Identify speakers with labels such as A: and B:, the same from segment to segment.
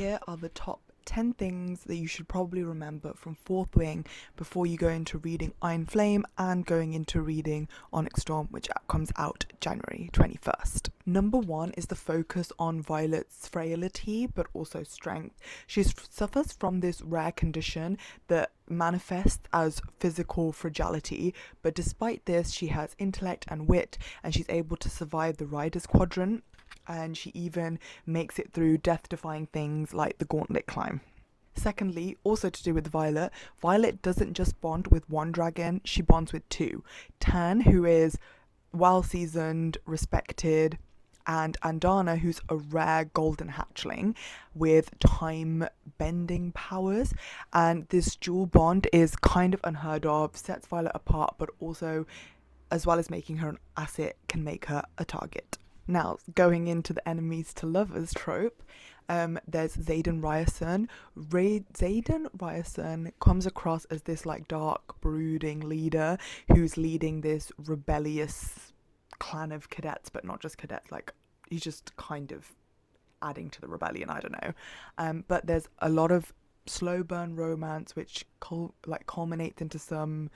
A: here are the top 10 things that you should probably remember from Fourth Wing before you go into reading Iron Flame and going into reading Onyx Storm, which comes out January 21st. Number 1 is the focus on Violet's frailty but also strength. She suffers from this rare condition that manifests as physical fragility, but despite this she has intellect and wit, and she's able to survive the Rider's Quadrant, and she even makes it through death-defying things like the Gauntlet Climb. Secondly, also to do with Violet, Violet doesn't just bond with one dragon, she bonds with two. Tan, who is well-seasoned, respected, and Andana, who's a rare golden hatchling with time-bending powers. And this dual bond is kind of unheard of, sets Violet apart, but also, as well as making her an asset, can make her a target. Now, going into the enemies to lovers trope, there's Xaden Ryerson. Xaden Ryerson comes across as this like dark, brooding leader who's leading this rebellious clan of cadets, but not just cadets, like he's just kind of adding to the rebellion, I don't know. But there's a lot of slow burn romance which culminates into some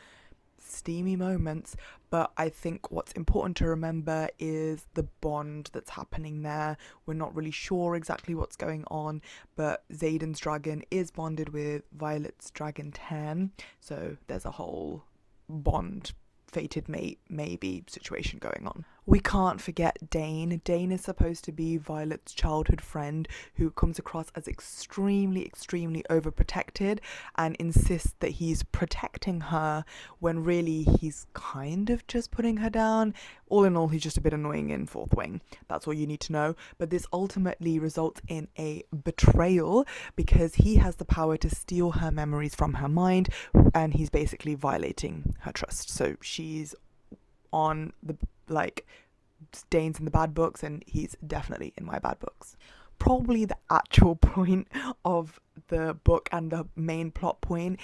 A: steamy moments, but I think what's important to remember is the bond that's happening there. We're not really sure exactly what's going on, but Xaden's dragon is bonded with Violet's dragon Tan, so there's a whole bond, fated mate maybe situation going on. We can't forget Dane. Dane is supposed to be Violet's childhood friend who comes across as extremely overprotected and insists that he's protecting her when really he's kind of just putting her down. All in all, he's just a bit annoying in Fourth Wing. That's all you need to know. But this ultimately results in a betrayal because he has the power to steal her memories from her mind, and he's basically violating her trust. So she's on the Dane's in the bad books and he's definitely in my bad books. Probably the actual point of the book and the main plot point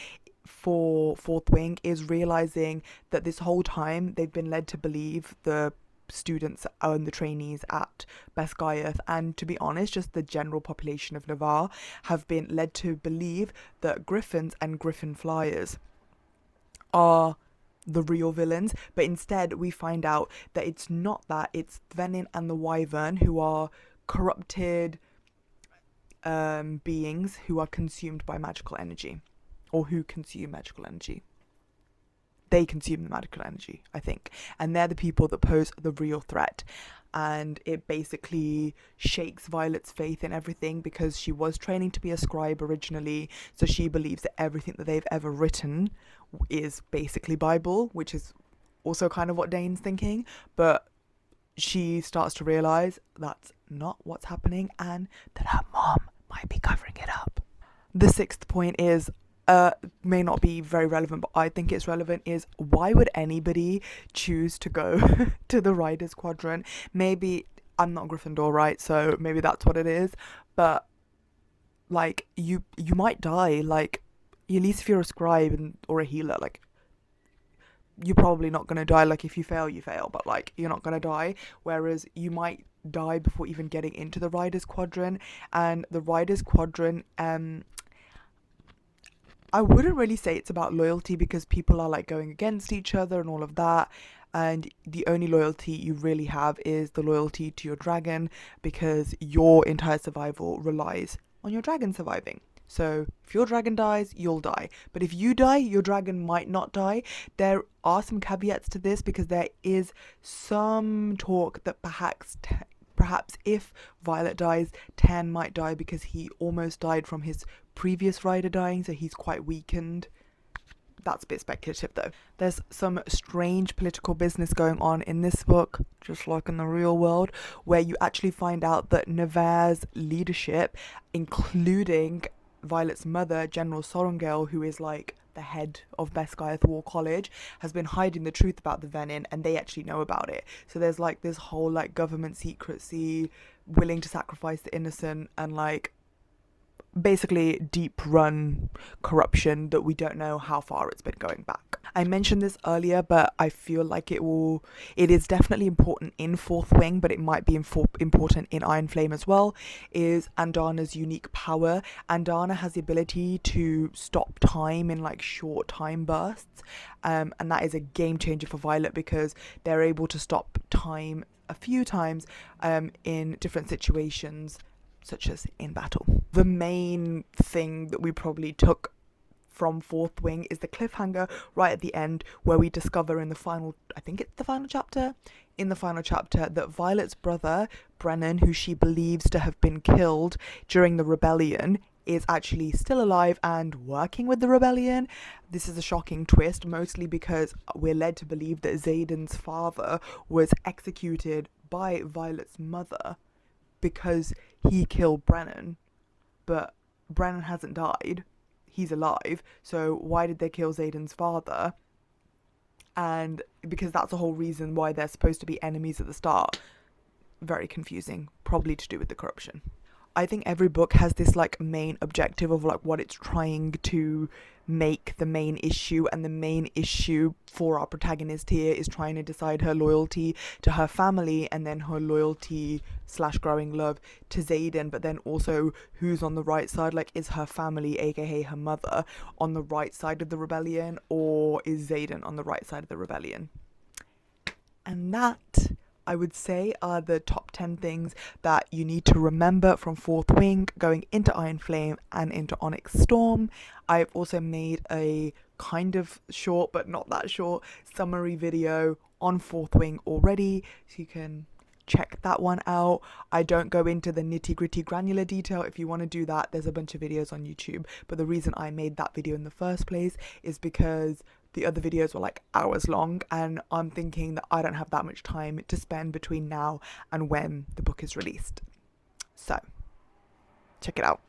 A: for Fourth Wing is realizing that this whole time they've been led to believe, the students and the trainees at Beskayeth, and to be honest just the general population of Navarre, have been led to believe that Griffins and Griffin Flyers are the real villains, but instead we find out that it's not that. It's Venin and the Wyvern, who are corrupted beings who are consumed by magical energy, or who consume magical energy. They consume the magical energy, I think, and they're the people that pose the real threat. And it basically shakes Violet's faith in everything because she was training to be a scribe originally, so she believes that everything that they've ever written is basically Bible, which is also kind of what Dane's thinking, but she starts to realize that's not what's happening and that her mom might be covering it up. The sixth point is may not be very relevant, but I think it's relevant, is why would anybody choose to go to the Rider's Quadrant? Maybe I'm not Gryffindor, right? So maybe that's what it is, but like you might die, like at least if you're a scribe or a healer, like you're probably not going to die. Like if you fail, you fail, but like you're not going to die, whereas you might die before even getting into the Rider's Quadrant. And the Rider's Quadrant, I wouldn't really say it's about loyalty because people are like going against each other and all of that, and the only loyalty you really have is the loyalty to your dragon, because your entire survival relies on your dragon surviving. So if your dragon dies, you'll die. But if you die, your dragon might not die. There are some caveats to this because there is some talk that perhaps if Violet dies, Tan might die because he almost died from his previous rider dying, so he's quite weakened. That's a bit speculative though. There's some strange political business going on in this book, just like in the real world, where you actually find out that Navarre's leadership, including Violet's mother, General Sorengale, who is like the head of Beskayeth War College, has been hiding the truth about the Venin, and they actually know about it. So there's like this whole like government secrecy, willing to sacrifice the innocent, and like basically deep run corruption that we don't know how far it's been going back. I mentioned this earlier, but I feel like it is definitely important in Fourth Wing, but it might be important in Iron Flame as well, is Andana's unique power. Andana has the ability to stop time in like short time bursts, and that is a game changer for Violet because they're able to stop time a few times in different situations, such as in battle. The main thing that we probably took from Fourth Wing is the cliffhanger right at the end where we discover in the final chapter that Violet's brother, Brennan, who she believes to have been killed during the rebellion, is actually still alive and working with the rebellion. This is a shocking twist, mostly because we're led to believe that Xaden's father was executed by Violet's mother because he killed Brennan, but Brennan hasn't died. He's alive. So why did they kill Xaden's father? And because that's the whole reason why they're supposed to be enemies at the start. Very confusing, probably to do with the corruption. I think every book has this like main objective of like what it's trying to make the main issue, and the main issue for our protagonist here is trying to decide her loyalty to her family and then her loyalty / growing love to Xaden, but then also who's on the right side. Like, is her family, aka her mother, on the right side of the rebellion, or is Xaden on the right side of the rebellion? And that, I would say, are the top 10 things that you need to remember from Fourth Wing going into Iron Flame and into Onyx Storm. I've also made a kind of short, but not that short, summary video on Fourth Wing already, so you can check that one out. I don't go into the nitty-gritty granular detail. If you want to do that, there's a bunch of videos on YouTube, but the reason I made that video in the first place is because the other videos were like hours long, and I'm thinking that I don't have that much time to spend between now and when the book is released. So, check it out.